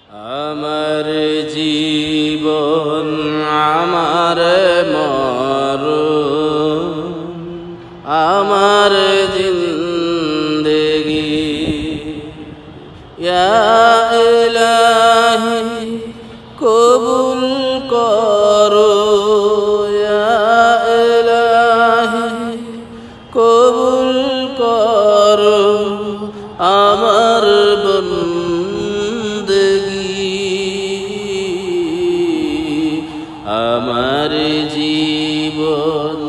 আমার জীবন আমার মরণ, আমার জিন্দেগি ইয়া ইলাহি কবুল করো, ইয়া ইলাহি কবুল করো আমার আমার জীবন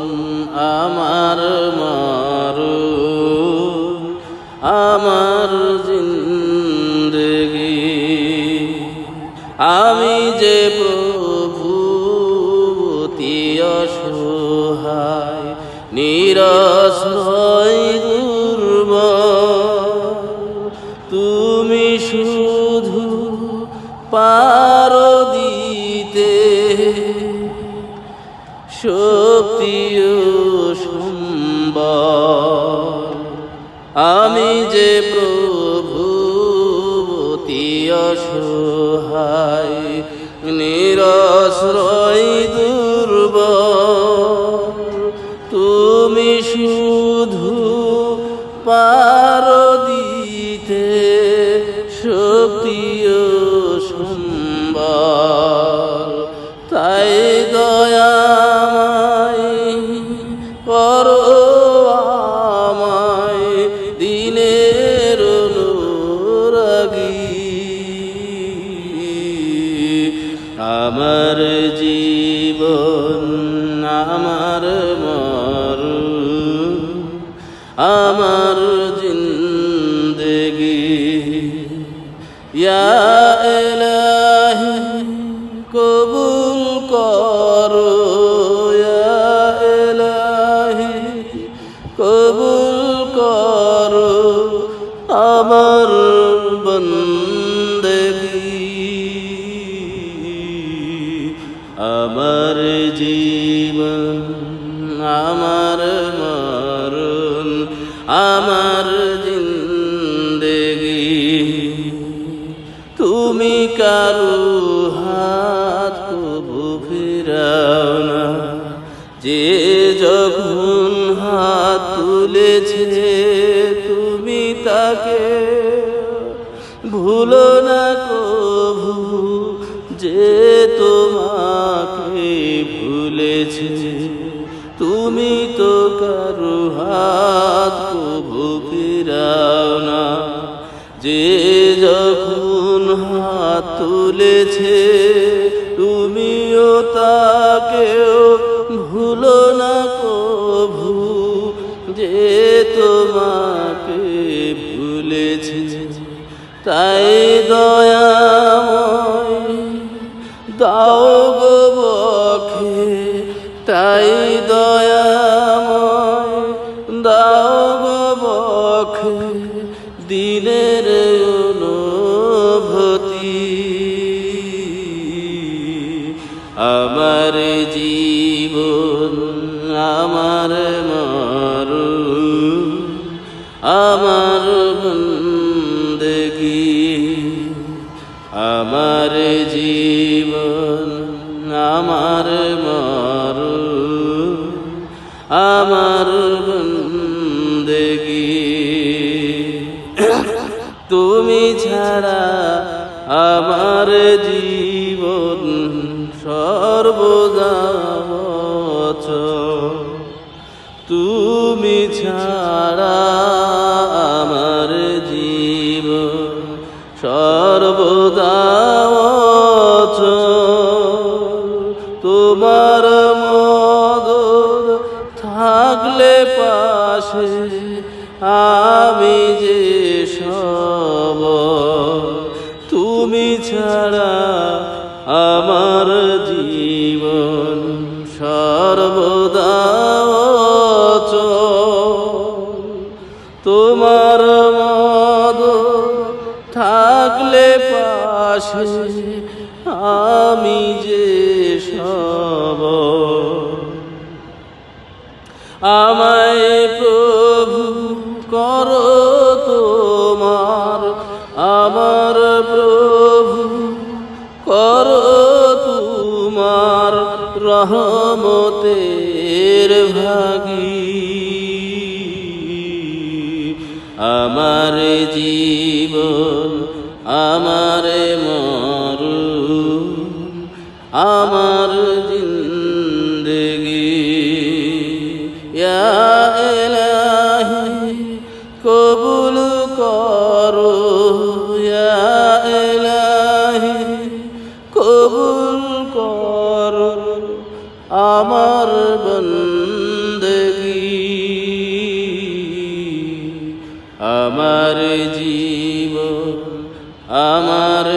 আমার মরণ, আমার জিন্দেগি। আমি যে প্রভু অতি অসহায়, নিরাশ্রয় দুর্বল, তুমি শুধু পারো দিতে শক্তি ও সম্বল। আমি যে প্রভু অতি অসহায়, নিরাশ্রয় দুর্বল, তুমি শুধু পারো দিতে শক্তি ও সম্বল। তাই দয়াময় করো আমায় দিনের অনুরাগী। আমার জীবন আমার মরণ, আমার জিন্দেগি ইয়া ইলাহি কবুল করো, ইয়া ইলাহি কবুল করো আমার বন্দেগি। আমার জীবন আমার মরণ, আমার জিন্দেগি তুমি কারো হাত কবু ফিরাও না। যে যখন হাত তুলেছে তুমি তাকে ভুলো না কভু, যে তোমাকে ভুলেছে। তুমি তো কারো হাত কবু ফিরাও না। যে যখন হাত তুলেছে তুমিও তাকেও ভুলো না কভু, যে তোমাকে ভুলেছে। তাই দয়াময় দাও গো বক্ষে, তাই দয়াময় দাও গো বক্ষে দিনের অনুভূতি। আমার জীবন আমার মরণ, আমার বন্দেগি। আমার জীবন আমার মরণ, আমার বন্দেগি। তুমি ছাড়া আমার জীবন সর্বদা অচল, তুমি ছাড়া আমার জীবন সর্বদা অচল। তোমার মদদ থাকলে পাশে আমি যে সবল, তুমি ছাড়া আমার জীবন সর্বদা অচল। তোমার মদদ থাকলে পাশে আমি যে সবল। আমায় প্রভু করো তোমার, আমার প্রভু করো তোমার রহমতের ভাগী। আমার জীবন আমার মরণ আমার জিন্দগি, ইয়া ইলাহি কবুল করো, ইয়া ইলাহি কবুল করো আমার বন্দগি। আমার জীবন আমার